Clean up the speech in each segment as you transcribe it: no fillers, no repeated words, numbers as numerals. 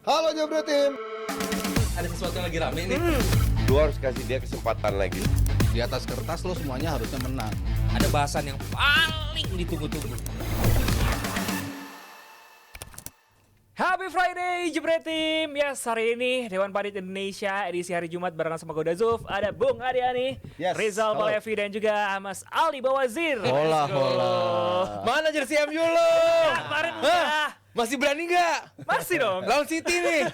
Halo Jabra Tim. Ada sesuatu yang lagi rame nih. Lu harus kasih dia kesempatan lagi. Di atas kertas lo semuanya harusnya menang. Ada bahasan yang paling ditunggu-tunggu. Happy Friday Jebret Team. Yes, hari ini Dewan Padit Indonesia edisi hari Jumat barengan sama Goda Zuf. Ada Bung Adiani, Yes, Rizal halo. Balevi dan juga Mas Aldi Bawazir. Hola, Let's go. hola. Mana jersey MU lo? Ya, kemarin udah. Masih berani nggak? Masih dong. Lawan City nih.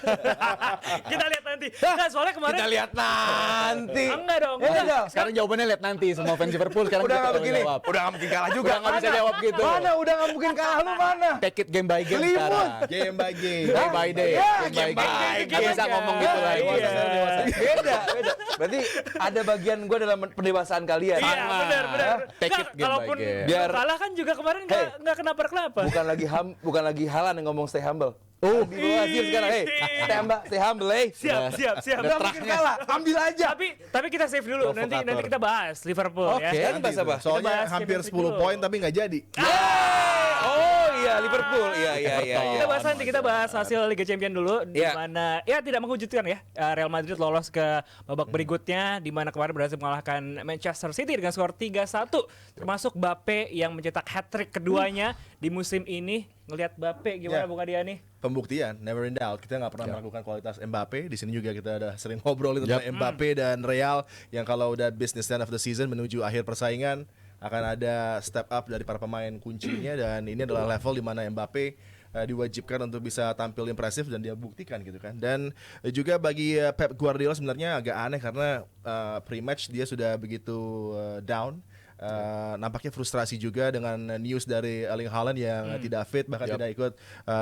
Kita lihat nanti. Nah, soalnya kemarin Kita lihat nanti. enggak dong. Sekarang jawabannya lihat nanti semua fans Liverpool sekarang Udah kita nggak perlu begini, jawab. udah nggak mungkin kalah juga. Udah nggak bisa jawab gitu. Mana udah nggak mungkin kalah lu mana? Take it game by game Kelimun. sekarang. Game by game. Day by day. Ya, Game by game. Nggak bisa aja. ngomong gitu lagi. Iya. Beda. Berarti ada bagian gue dalam pendewasaan kalian. Iya, benar. Take Nggak, it game by kalaupun game. Biar- kalah kan juga kemarin nggak kenapa-kenapa. Bukan lagi Haaland yang ngomong stay humble. Di bawah Azir sekarang, stay humble, Siap. Nggak mungkin kalah, ambil aja. Tapi kita save dulu. Nanti kita bahas Liverpool Oke, ya. nanti bahas apa? Soalnya bahas hampir chemistry 10 dulu. poin tapi nggak jadi. Oh iya, Liverpool. Iya. Kita bahas nanti, kita bahas hasil Liga Champions dulu di Iya. mana ya tidak mengejutkan ya. Real Madrid lolos ke babak berikutnya di mana kemarin berhasil mengalahkan Manchester City dengan skor 3-1 termasuk Mbappe yang mencetak hat-trick keduanya di musim ini. Ngelihat Mbappe gimana Ya. Bung Adiani? Pembuktian, never in doubt. Kita nggak pernah meragukan kualitas Mbappe. Di sini juga kita udah sering ngobrolin tentang Mbappe dan Real yang kalau udah business end of the season menuju akhir persaingan akan ada step up dari para pemain kuncinya dan ini adalah level di mana Mbappe diwajibkan untuk bisa tampil impresif dan dia buktikan gitu kan. Dan juga bagi Pep Guardiola sebenarnya agak aneh karena pre-match dia sudah begitu down. Nampaknya frustrasi juga dengan news dari Erling Haaland yang tidak fit bahkan tidak ikut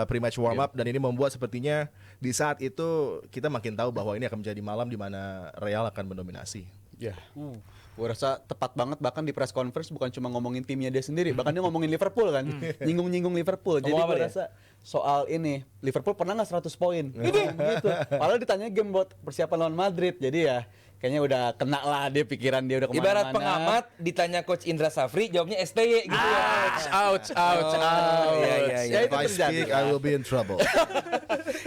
pre-match warm up dan ini membuat sepertinya di saat itu kita makin tahu bahwa ini akan menjadi malam di mana Real akan mendominasi. Ya. Gue rasa tepat banget bahkan di press conference bukan cuma ngomongin timnya dia sendiri, bahkan dia ngomongin Liverpool kan. Nyinggung-nyinggung Liverpool. Jadi Ngomong apa gue dia? rasa soal ini Liverpool pernah nggak 100 poin? Ini gitu. Padahal ditanya game buat persiapan lawan Madrid. Jadi ya kayaknya udah kena lah dia pikiran dia udah kemana-mana. Ibarat pengamat ditanya coach Indra Safri jawabnya STY gitu ya. Ouch. Iya. Ya, If itu I terjadi. speak, I will be in trouble.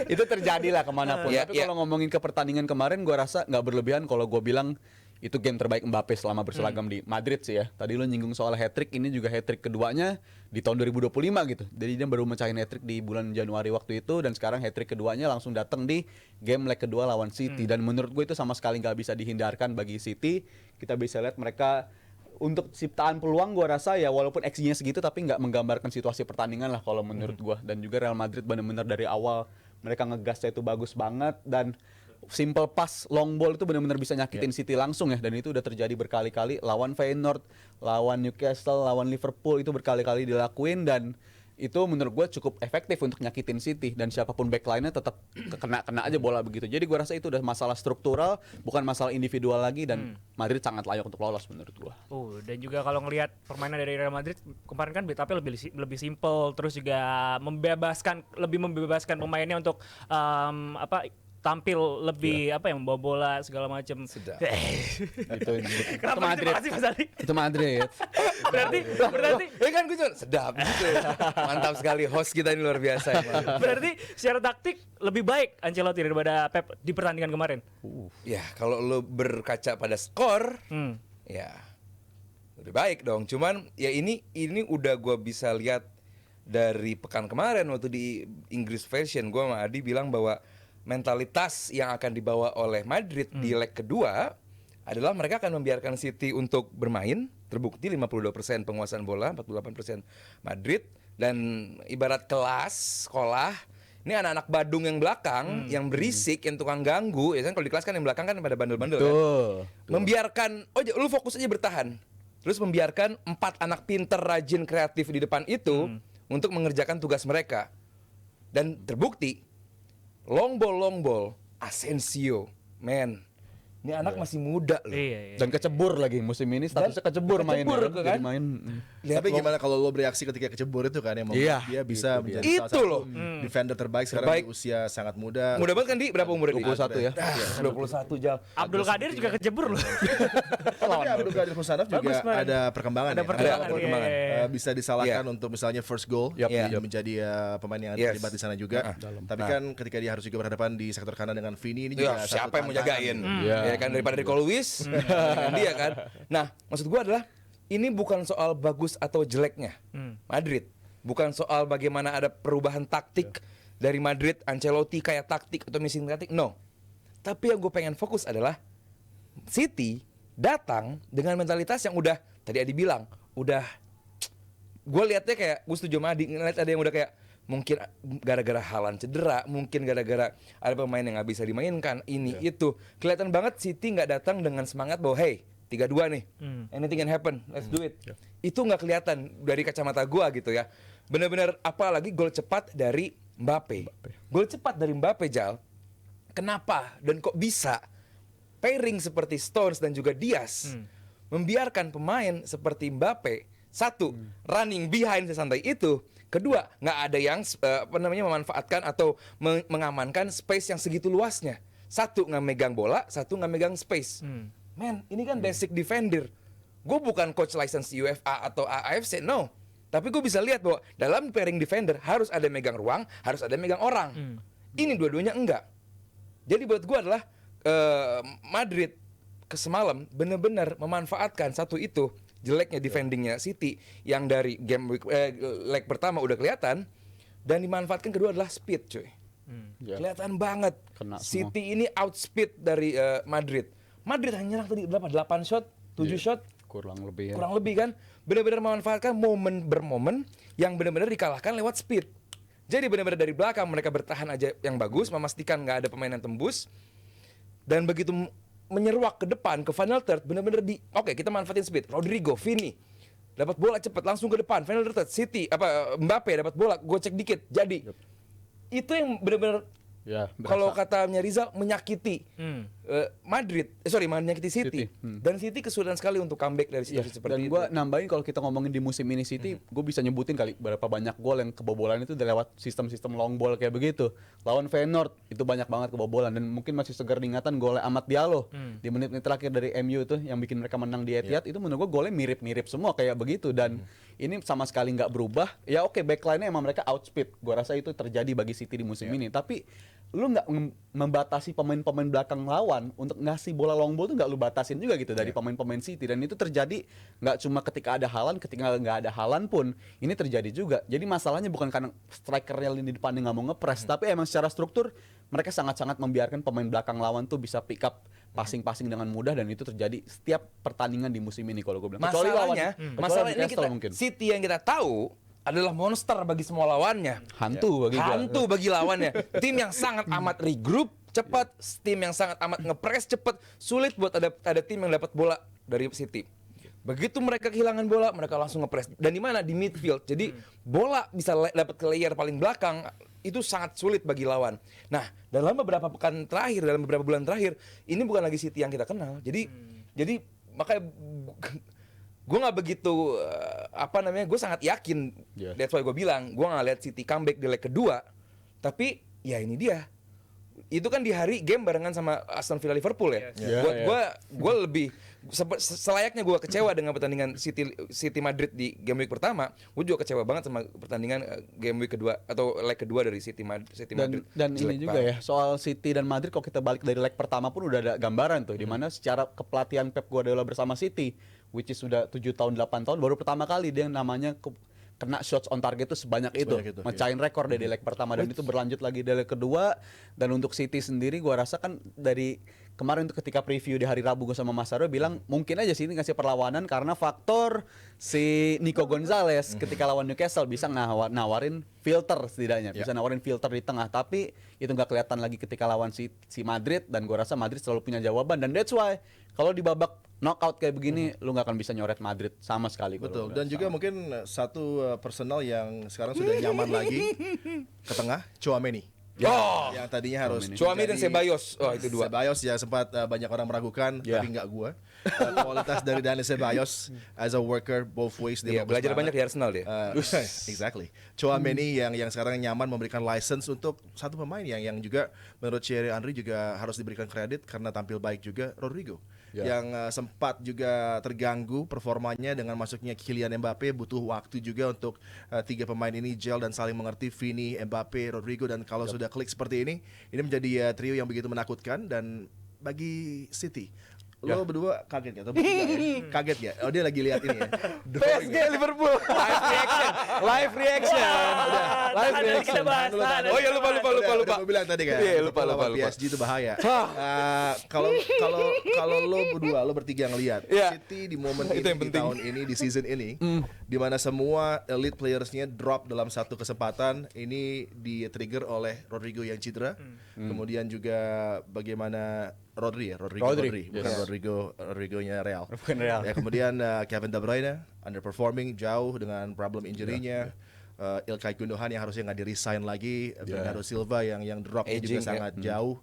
Itu terjadi lah kemanapun. Iya, Tapi iya. kalau ngomongin ke pertandingan kemarin, gue rasa nggak berlebihan kalau gue bilang itu game terbaik Mbappe selama berseragam di Madrid sih ya. Tadi lo nyinggung soal hat-trick, ini juga hat-trick keduanya di tahun 2025 gitu. Jadi dia baru mecahin hat-trick di bulan Januari waktu itu dan sekarang hat-trick keduanya langsung datang di game leg kedua lawan City. Dan menurut gue itu sama sekali nggak bisa dihindarkan bagi City. Kita bisa lihat mereka untuk ciptaan peluang gue rasa ya walaupun XG-nya segitu tapi nggak menggambarkan situasi pertandingan lah kalau menurut gue. Dan juga Real Madrid benar-benar dari awal mereka ngegasnya itu bagus banget dan simple pass long ball itu benar-benar bisa nyakitin City langsung ya dan itu udah terjadi berkali-kali lawan Feyenoord, lawan Newcastle, lawan Liverpool itu berkali-kali dilakuin dan itu menurut gue cukup efektif untuk nyakitin City dan siapapun backline-nya tetap kena aja bola begitu. Jadi gue rasa itu udah masalah struktural bukan masalah individual lagi dan Madrid sangat layak untuk lolos menurut gue. Dan juga kalau ngelihat permainan dari Real Madrid kemarin kan tapi lebih simple terus juga lebih membebaskan pemainnya untuk tampil lebih membawa bola segala macam. Itu Kenapa Madrid. gitu Mas Ali? Itu Madrid. berarti Ya kan gue cuma sedap gitu. Mantap sekali host kita ini luar biasa emang. berarti secara taktik lebih baik Ancelotti daripada Pep di pertandingan kemarin. Ya kalau lo berkaca pada skor, ya lebih baik dong. Cuman ya ini udah gue bisa lihat dari pekan kemarin waktu di English Version gue sama Adi bilang bahwa mentalitas yang akan dibawa oleh Madrid di leg kedua adalah mereka akan membiarkan City untuk bermain. Terbukti 52% penguasaan bola, 48% Madrid. Dan ibarat kelas, sekolah, ini anak-anak Badung yang belakang, yang berisik, yang tukang ganggu. Ya kan kalau di kelas kan yang belakang kan pada bandel-bandel kan. Membiarkan, lu fokus aja bertahan. Terus membiarkan 4 anak pinter, rajin, kreatif di depan itu untuk mengerjakan tugas mereka. Dan terbukti long ball, Asensio, men, ini anak masih muda loh. Iya. Dan kecebur lagi musim ini statusnya kecebur mainnya. kecebur, kan? Jadi main. lihat Tapi lo- gimana kalau lo bereaksi ketika kecebur itu kan yang Iya, membuat dia bisa itu menjadi dia. salah Itu satu loh. defender terbaik sekarang Terbaik. di usia sangat muda. Mudah banget kan Di? Berapa umurnya Di? 21 ya. 21 Jal. Abdul Qadir juga kejebur loh. Tapi Abdul Qadir Musanaf juga Bagus, kemarin. ada perkembangan Ada ya. perkembangan, Ada perkembangan. iya. Bisa disalahkan Iya. untuk misalnya first goal Yup, dia yup. menjadi pemain yang Yes. terlibat di sana juga. Tapi kan ketika dia harus juga berhadapan di sektor kanan dengan Vini ini juga Ya, satu siapa yang mau tantangan. jagain? Iya. Ya kan daripada Rico Lewis dengan dia kan. Nah, maksud gua adalah ini bukan soal bagus atau jeleknya Madrid. Bukan soal bagaimana ada perubahan taktik dari Madrid, Ancelotti kayak taktik atau missing taktik. No. Tapi yang gue pengen fokus adalah City datang dengan mentalitas yang udah tadi Adi bilang, udah gue liatnya kayak gue setuju sama Adi, ngeliat ada yang udah kayak mungkin gara-gara Haaland cedera, mungkin gara-gara ada pemain yang nggak bisa dimainkan, ini itu kelihatan banget City nggak datang dengan semangat bahwa hey 3-2 nih, anything can happen, let's do it. Itu nggak kelihatan dari kacamata gua gitu ya. Benar-benar apalagi gol cepat dari Mbappe. Gol cepat dari Mbappe Jal. Kenapa dan kok bisa pairing seperti Stones dan juga Diaz membiarkan pemain seperti Mbappe satu running behind sesantai itu, kedua nggak ada yang memanfaatkan atau mengamankan space yang segitu luasnya. Satu nggak megang bola, satu nggak megang space. Men, ini kan basic defender. Gue bukan coach license UFA atau AFC, no. Tapi gue bisa lihat bahwa dalam pairing defender harus ada megang ruang, harus ada megang orang. Ini dua-duanya enggak. Jadi buat gue adalah Madrid ke semalam benar-benar memanfaatkan satu itu jeleknya defendingnya City yang dari leg pertama udah kelihatan, dan dimanfaatkan kedua adalah speed, cuy. Ya. Kelihatan banget. Kena semua. City ini outspeed dari Madrid. Madrid hanya nyerang tadi berapa? 8 shot, 7 shot, Kurang lebih ya. kurang lebih kan. Benar-benar memanfaatkan momen bermomen yang benar-benar dikalahkan lewat speed. Jadi benar-benar dari belakang mereka bertahan aja yang bagus, memastikan nggak ada pemain yang tembus. Dan begitu menyeruak ke depan ke final third, benar-benar oke, kita manfaatin speed. Rodrigo, Vini dapat bola cepat langsung ke depan. Final third City Mbappe dapat bola, gocek dikit jadi. Itu yang benar-benar Ya, kalau berasa. katanya Rizal menyakiti Madrid, menyakiti City. Dan City kesulitan sekali untuk comeback dari Iya, situasi seperti dan itu. gue nambahin kalau kita ngomongin di musim ini City, gue bisa nyebutin kali berapa banyak gol yang kebobolan itu lewat sistem-sistem long ball kayak begitu. Lawan Feyenoord itu banyak banget kebobolan, dan mungkin masih segar diingatan golnya Amad Diallo di menit-menit terakhir dari MU itu yang bikin mereka menang di Etihad. Itu menurut gue golnya mirip-mirip semua kayak begitu, dan ini sama sekali nggak berubah. Ya oke, backline-nya emang mereka outspeed. Gue rasa itu terjadi bagi City di musim ini. Tapi lu nggak membatasi pemain-pemain belakang lawan untuk ngasih bola long ball tuh nggak lu batasin juga gitu dari pemain-pemain City, dan itu terjadi nggak cuma ketika ada Haaland, ketika nggak ada Haaland pun ini terjadi juga. Jadi masalahnya bukan karena strikernya di depan nggak mau ngepres, tapi emang secara struktur mereka sangat-sangat membiarkan pemain belakang lawan tuh bisa pick up passing-passing dengan mudah, dan itu terjadi setiap pertandingan di musim ini kalau gue bilang. Masalahnya, masalah ini Newcastle kita mungkin. City yang kita tahu adalah monster bagi semua lawannya. Hantu bagi gua. Hantu bagi lawannya. Tim yang sangat amat regroup cepat, tim yang sangat amat ngepres cepat, sulit buat ada tim yang dapat bola dari City. Begitu mereka kehilangan bola, mereka langsung ngepres. Dan di mana? Di midfield. Jadi bola bisa dapat ke layer paling belakang, itu sangat sulit bagi lawan. Nah, dalam beberapa pekan terakhir, dalam beberapa bulan terakhir, ini bukan lagi City yang kita kenal. Jadi makanya gue nggak begitu gue sangat yakin. Yes. That's why gue bilang gue nggak lihat City comeback di leg kedua. Tapi ya ini dia. Itu kan di hari game barengan sama Aston Villa Liverpool ya. Gue lebih selayaknya gue kecewa dengan pertandingan City Madrid di game week pertama. Gue juga kecewa banget sama pertandingan game week kedua atau leg kedua dari City Madrid. Dan ini juga ya soal City dan Madrid, kalau kita balik dari leg pertama pun udah ada gambaran tuh di mana secara kepelatihan Pep Guardiola bersama City, which is sudah 7 tahun 8 tahun, baru pertama kali dia namanya kena shots on target itu sebanyak itu, mecahin rekor dari leg pertama, dan itu berlanjut lagi di leg kedua. Dan untuk City sendiri gua rasa kan dari kemarin tuh ketika preview di hari Rabu gue sama Mas Aryo bilang mungkin aja City ngasih perlawanan karena faktor si Nico Gonzalez ketika lawan Newcastle bisa nawarin filter setidaknya, bisa nawarin filter di tengah, tapi itu nggak kelihatan lagi ketika lawan si Madrid, dan gua rasa Madrid selalu punya jawaban, dan that's why kalau di babak knockout kayak begini lu nggak akan bisa nyoret Madrid sama sekali. Betul. Dan juga mungkin satu personal yang sekarang sudah nyaman lagi ke tengah, Chouameni. Oh, yang tadinya harus Tchouaméni dan menjadi- Ceballos. Oh, itu dua. Ceballos yang sempat banyak orang meragukan, Ya. tapi nggak gua. Kualitas dari Dani Ceballos as a worker both ways dia Iya, bagus belajar banget. banyak di Arsenal dia. Exactly. Tchouaméni yang sekarang nyaman memberikan license untuk satu pemain yang juga menurut Thierry Henry juga harus diberikan kredit karena tampil baik juga, Rodrigo. Ya. Yang sempat juga terganggu performanya dengan masuknya Kylian Mbappe, butuh waktu juga untuk tiga pemain ini gel dan saling mengerti, Vini, Mbappe, Rodrigo, dan kalau sudah klik seperti ini menjadi trio yang begitu menakutkan. Dan bagi City, lo berdua kaget gak? Atau bertiga ya? Kaget gak? Oh, dia lagi lihat ini ya. PSG Liverpool. Live reaction. Live reaction. Live Tahan dulu, reaction. kita bahas. Dulu, tahan tahan. Oh iya, lupa. Udah gue bilang tadi kan. Iya, lupa. PSG itu bahaya. Kalau kalau lo berdua, lo bertiga ngelihat Iya. City di momen Itu ini, yang di penting. tahun ini, di season ini, di mana semua elite playersnya drop dalam satu kesempatan, ini di trigger oleh Rodrigo yang cedera, kemudian juga bagaimana Rodri, Rodri, bukan yes. Rodrigonya Real. Bukan Real. Ya, kemudian Kevin De Bruyne underperforming jauh dengan problem injury-nya. Ilkay Gundogan yang harusnya nggak di-resign lagi, Bernardo Silva yang dropnya juga Aging, sangat jauh.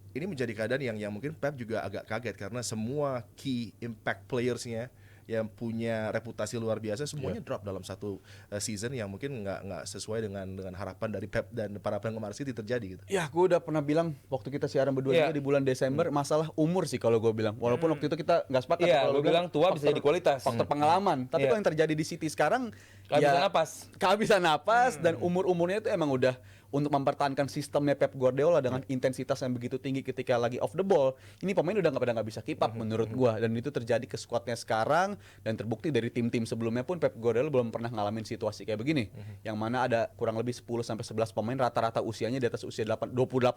Ini menjadi keadaan yang mungkin Pep juga agak kaget karena semua key impact players-nya yang punya reputasi luar biasa semuanya drop dalam satu season yang mungkin nggak sesuai dengan harapan dari Pep dan para penggemar City terjadi gitu. Ya, gue udah pernah bilang waktu kita siaran berdua Iya. juga di bulan Desember, masalah umur sih kalau gue bilang. Walaupun waktu itu kita nggak sepakat. Iya, kalau lu bilang tua bisa jadi kualitas. Faktor pengalaman. Tapi Iya. kalau yang terjadi di City sekarang, Kehabisan napas. Kehabisan napas dan umur-umurnya itu emang udah untuk mempertahankan sistemnya Pep Guardiola dengan intensitas yang begitu tinggi ketika lagi off the ball. Ini pemain udah nggak bisa keep up menurut gua, dan itu terjadi ke squadnya sekarang dan terbukti dari tim-tim sebelumnya pun Pep Guardiola belum pernah ngalamin situasi kayak begini. Yang mana ada kurang lebih 10 sampai 11 pemain rata-rata usianya di atas usia 28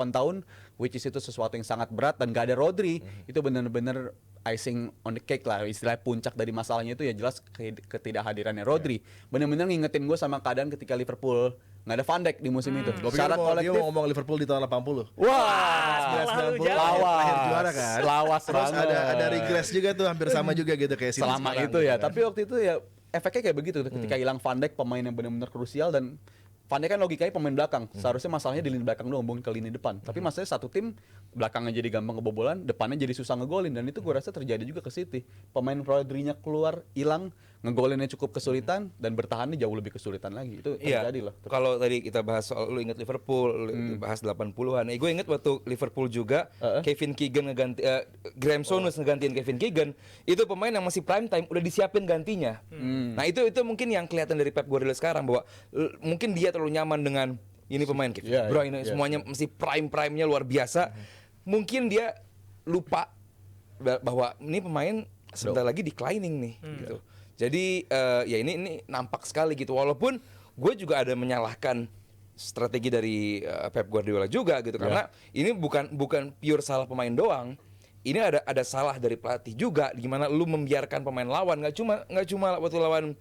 tahun, which is itu sesuatu yang sangat berat dan gak ada Rodri. Itu benar-benar icing on the cake lah, istilah puncak dari masalahnya itu ya jelas ketidakhadirannya Rodri. Benar-benar ngingetin gue sama keadaan ketika Liverpool nggak ada Van Dijk di musim itu. Gue pikir Secara dia kolektif, mau ngomong Liverpool di tahun 80. wah, terlalu 90 jauh. terakhir juara kan. Lawas Terus banget. ada regress juga tuh hampir sama juga gitu kayak City Selama sekarang itu gitu ya, kan. tapi waktu itu ya efeknya kayak begitu ketika hilang Van Dijk, pemain yang benar-benar krusial. Dan Van Dijk kan logikanya pemain belakang, seharusnya masalahnya di lini belakang doang, bukan ke lini depan. Tapi masalahnya satu tim belakangnya jadi gampang kebobolan, depannya jadi susah ngegolin, dan itu gue rasa terjadi juga ke City. Pemain Rodri-nya keluar, hilang, ngegolinnya cukup kesulitan dan bertahannya jauh lebih kesulitan lagi. Itu Iya. terjadi loh. Kalau tadi kita bahas soal lu inget Liverpool, lu bahas 80-an. Gue inget waktu Liverpool juga Kevin Keegan ngeganti Graham Souness ngegantiin Kevin Keegan. Itu pemain yang masih prime time udah disiapin gantinya. Nah, itu mungkin yang kelihatan dari Pep Guardiola sekarang bahwa mungkin dia terlalu nyaman dengan ini pemain Kevin Iya, De Bruyne iya. semuanya mesti prime-nya luar biasa. Mungkin dia lupa bahwa ini pemain sebentar lagi declining nih gitu. Jadi ya ini nampak sekali gitu. Walaupun gue juga ada menyalahkan strategi dari Pep Guardiola juga gitu karena ini bukan pure salah pemain doang. Ini ada salah dari pelatih juga, gimana lu membiarkan pemain lawan nggak cuma waktu lawan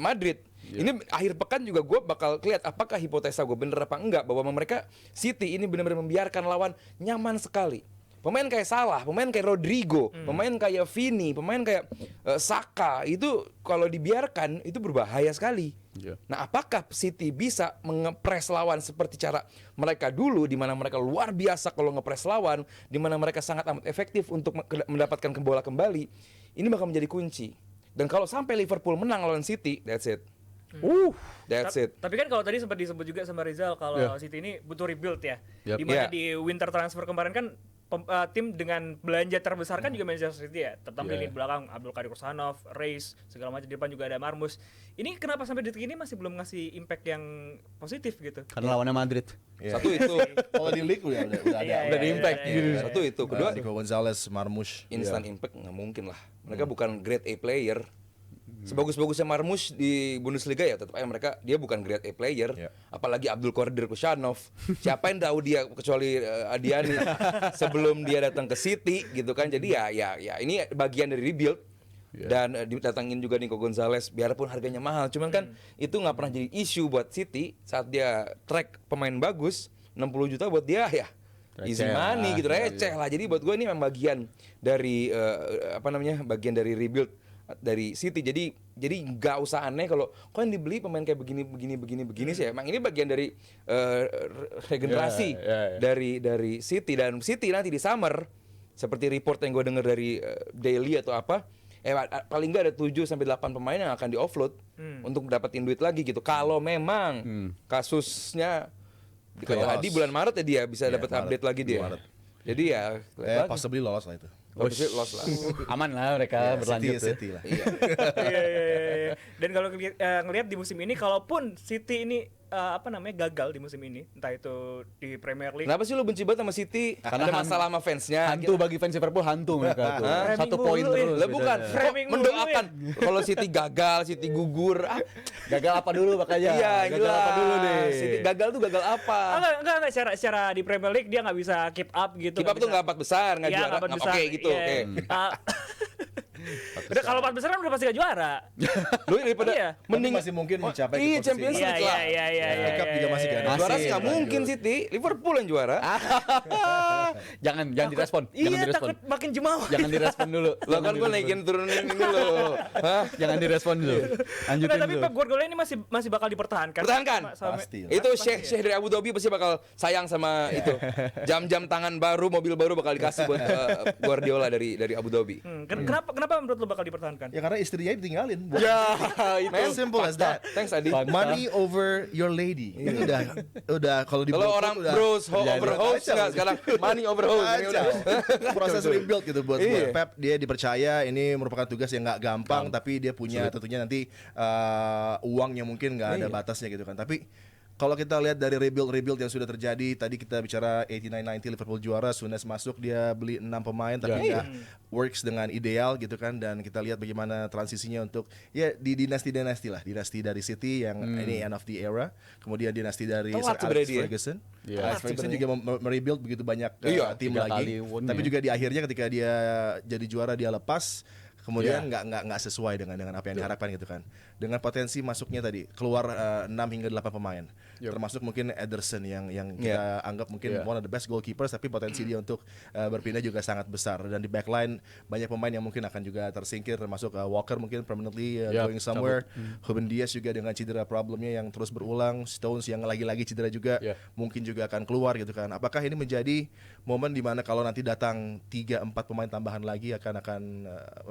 Madrid. Ini akhir pekan juga gue bakal lihat apakah hipotesa gue bener apa enggak bahwa mereka City ini benar-benar membiarkan lawan nyaman sekali. Pemain kayak Salah, pemain kayak Rodrigo, pemain kayak Vini, pemain kayak Saka itu kalau dibiarkan itu berbahaya sekali. Iya. Nah, apakah City bisa mengepres lawan seperti cara mereka dulu di mana mereka luar biasa kalau ngepres lawan, di mana mereka sangat amat efektif untuk mendapatkan bola kembali. Ini bakal menjadi kunci. Dan kalau sampai Liverpool menang lawan City, that's it. That's it. Tapi kan kalau tadi sempat disebut juga sama Rizal kalau City ini butuh rebuild ya. Yep. Dimana Yeah. di winter transfer kemarin kan tim dengan belanja terbesar kan juga Manchester City ya. Terutama di belakang Abdul Qadir Rusanov, Reis, segala macam, di depan juga ada Marmus. Ini kenapa sampai detik ini masih belum ngasih impact yang positif gitu? Karena lawannya Madrid. Satu itu, Kalau di league udah ada. Udah di impact. satu itu. Kedua, Nico Gonzalez, Marmush. instant impact nggak mungkin lah. Mereka bukan grade A player. Sebagus-bagusnya Marmush di Bundesliga ya tetap aja dia bukan grade A player. Yeah. Apalagi Abdul Qadir Rusanov. Siapa yang tahu dia kecuali Adiani sebelum dia datang ke City gitu kan. Jadi ya ini bagian dari rebuild. Dan didatangin juga Nico Gonzalez biarpun harganya mahal. Cuman kan itu nggak pernah jadi isu buat City saat dia track pemain bagus 60 juta buat dia ya. Easy Receh money lah. gitu, receh lah. Jadi buat gue ini memang bagian dari bagian dari rebuild dari City. Jadi nggak usah aneh kalau kok yang dibeli pemain kayak begini sih. Emang ini bagian dari regenerasi dari City, dan City nanti di summer seperti report yang gue dengar dari Daily atau apa, paling nggak ada 7 sampai 8 pemain yang akan di-offload untuk dapetin duit lagi gitu. Kalau memang kasusnya dikata Hadi bulan Maret ya dia bisa dapat Maret. update lagi dia. Maret. Jadi ya lihat lagi. Possibly lolos lah itu. Habisnya loss lah. Aman lah mereka berlanjut ya. City lah. Iya. Iya. Dan kalau ngelihat di musim ini, kalaupun City ini gagal di musim ini, entah itu di Premier League. Kenapa sih lu benci banget sama City? Karena Ada masalah sama fansnya. Hantu bagi fans Liverpool, hantu mereka tuh. Framing Satu mulu, poin ya. terus. Lah bukan, bedanya. kok mendoakan kalau City gagal, City gugur. Gagal apa dulu makanya? Iya, Gagal apa dulu nih? City gagal tuh gagal apa? Enggak, secara di Premier League dia nggak bisa keep up gitu. Keep up tuh nggak 4 besar, nggak Iya, juara. nggak 4 Nggak- besar. Oke gitu, Iya. oke. Udah kalau 4 besar kan udah pasti gak juara. Lu daripada Iya. mending Tapi masih mungkin mencapai ke Iya, posisi. Champions Iya, League lah. iya. Cup juga masih kan. Masih. Juara sih nggak lanjut. mungkin City, Liverpool yang juara. Jangan direspon. Jangan Iya, direspon. takut makin jemaah. Jangan direspon dulu. Lo kan gue naikin turunin ini lo. Hah? Jangan direspon dulu. Lanjutin Tapi dulu. Pep Guardiola ini masih bakal dipertahankan. Pertahankan. Pasti. Itu Syekh dari Abu Dhabi pasti bakal sayang sama itu. Jam-jam tangan baru, mobil baru bakal dikasih buat Guardiola dari Abu Dhabi. Kenapa menurut lo bakal dipertahankan? Ya karena istrinya ditinggalin. Ya, As simple as that. Thanks Adi. Money over your lady. Ini udah kalau di Kalau Brooklyn orang udah bros over host Kacau. nggak sekarang money over host. Ini udah. Kacau. Proses rebuild gitu buat Iya. Pep, dia dipercaya ini merupakan tugas yang nggak gampang, tapi dia punya tentunya nanti uang yang mungkin nggak ada batasnya gitu kan. Tapi kalau kita lihat dari rebuild yang sudah terjadi, tadi kita bicara 89-90 Liverpool juara, Sunes masuk, dia beli 6 pemain tapi nggak works dengan ideal gitu kan, dan kita lihat bagaimana transisinya untuk ya di dinasti lah, dinasti dari City yang ini end of the era, kemudian dinasti dari Telat Sir Alex sebenarnya dia. Ferguson. Iya. Alex Ferguson juga merebuild begitu banyak Iya, tim 3 lagi, kali win tapi ya. juga di akhirnya ketika dia jadi juara dia lepas. Kemudian nggak sesuai dengan apa yang diharapkan gitu kan. Dengan potensi masuknya tadi keluar 6 hingga 8 pemain. Termasuk mungkin Ederson yang kita anggap mungkin one of the best goalkeepers, tapi potensi dia untuk berpindah juga sangat besar, dan di backline banyak pemain yang mungkin akan juga tersingkir, termasuk Walker mungkin permanently going somewhere. Ruben Dias juga dengan cedera problemnya yang terus berulang, Stones yang lagi-lagi cedera juga mungkin juga akan keluar gitu kan. Apakah ini menjadi momen di mana kalau nanti datang 3-4 pemain tambahan lagi akan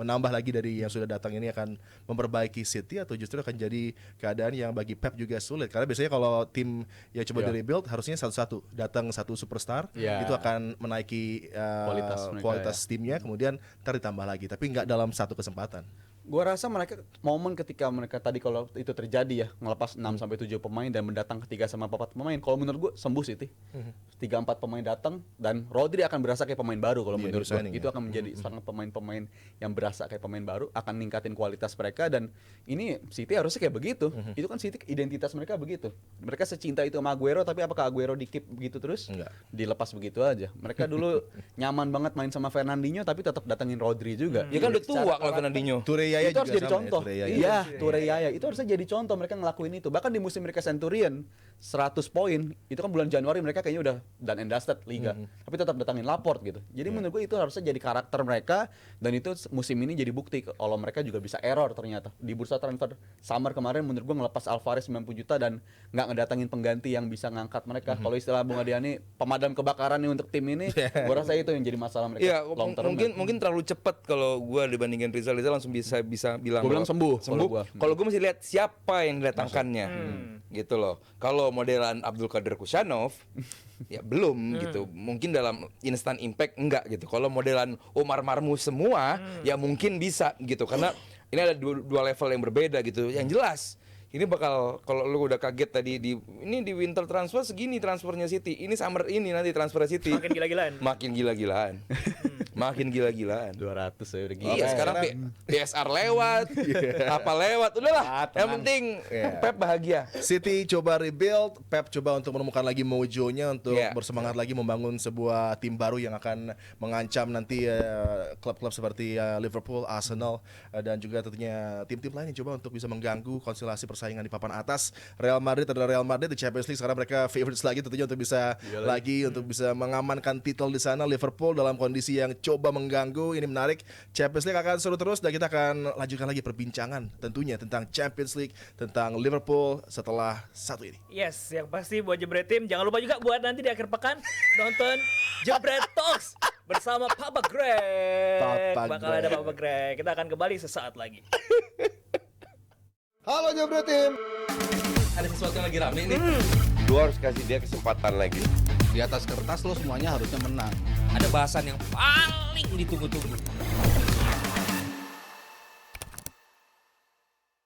menambah lagi dari yang sudah datang ini akan memperbaiki City, atau justru akan jadi keadaan yang bagi Pep juga sulit? Karena biasanya kalau tim yang coba di-rebuild harusnya satu-satu datang satu superstar, itu akan menaiki kualitas timnya, kemudian ntar ditambah lagi, tapi nggak dalam satu kesempatan. Gua rasa momen ketika mereka tadi kalau itu terjadi ya, ngelepas 6 sampai 7 pemain dan mendatang ke 3 sama 4 pemain, kalau menurut gua sembuh City. 3-4 pemain datang dan Rodri akan berasa kayak pemain baru kalau Iya, menurut new gua. signing Itu ya. akan menjadi sangat pemain-pemain yang berasa kayak pemain baru, akan ningkatin kualitas mereka, dan ini City harusnya kayak begitu. Itu kan City identitas mereka begitu. Mereka secinta itu sama Aguero, tapi apakah Aguero di-keep begitu terus? Enggak. Dilepas begitu aja. Mereka dulu nyaman banget main sama Fernandinho tapi tetap datangin Rodri juga. Ya kan udah tua Secara kalau Fernandinho. Ture Yaya itu harus juga jadi sama contoh. ya, Ture Yaya. Iya, Ture Yaya itu harusnya jadi contoh, mereka ngelakuin itu. Bahkan di musim mereka Centurion 100 poin, itu kan bulan Januari mereka kayaknya udah done and dusted liga. Tapi tetap datangin Laporte gitu. Jadi menurut gue itu harusnya jadi karakter mereka, dan itu musim ini jadi bukti kalau mereka juga bisa error ternyata. Di bursa transfer summer kemarin menurut gue ngelepas Alvarez 90 juta dan nggak ngedatangin pengganti yang bisa ngangkat mereka. Kalau istilah Bung Adiani, pemadam kebakaran nih untuk tim ini, gue rasa itu yang jadi masalah mereka Iya, long term. mungkin terlalu cepat kalau gue dibandingin Rizal langsung bisa bilang. Gua bilang sembuh kalau gua. Kalau gue masih lihat siapa yang didatangkannya, gitu loh. Kalau modelan Abdul Qadir Kushanov, ya belum gitu. Mungkin dalam instant impact enggak gitu. Kalau modelan Omar Marmoush semua, ya mungkin bisa gitu. Karena ini ada dua level yang berbeda gitu. Yang jelas. Ini bakal, kalau lu udah kaget tadi di winter transfer segini transfernya City, ini summer ini nanti transfer City Makin gila-gilaan. makin gila-gilaan. Makin gila-gilaan. 200 ya udah gila. Iya, sekarang PSR lewat, apa lewat, udahlah. Yang penting Pep bahagia. City coba rebuild, Pep coba untuk menemukan lagi mojo-nya untuk bersemangat lagi membangun sebuah tim baru yang akan mengancam nanti klub-klub seperti Liverpool, Arsenal, dan juga tentunya tim-tim lain yang coba untuk bisa mengganggu konstelasi persaingan di papan atas. Real Madrid adalah Real Madrid di Champions League, sekarang mereka favorites lagi tentunya untuk bisa untuk bisa mengamankan titel di sana. Liverpool dalam kondisi yang mencoba mengganggu. Ini menarik. Champions League akan seru terus dan kita akan lanjutkan lagi perbincangan tentunya tentang Champions League, tentang Liverpool setelah satu ini. Yes, yang pasti buat Jebret Tim, jangan lupa juga buat nanti di akhir pekan nonton Jebret Talks bersama Papa Greg. Papa Bakal Greg. ada Papa Greg. Kita akan kembali sesaat lagi. Halo Jebret Tim. Ada sesuatu yang lagi rame nih. Lu harus kasih dia kesempatan lagi. Di atas kertas lo semuanya harusnya menang. Ada bahasan yang paling ditunggu-tunggu.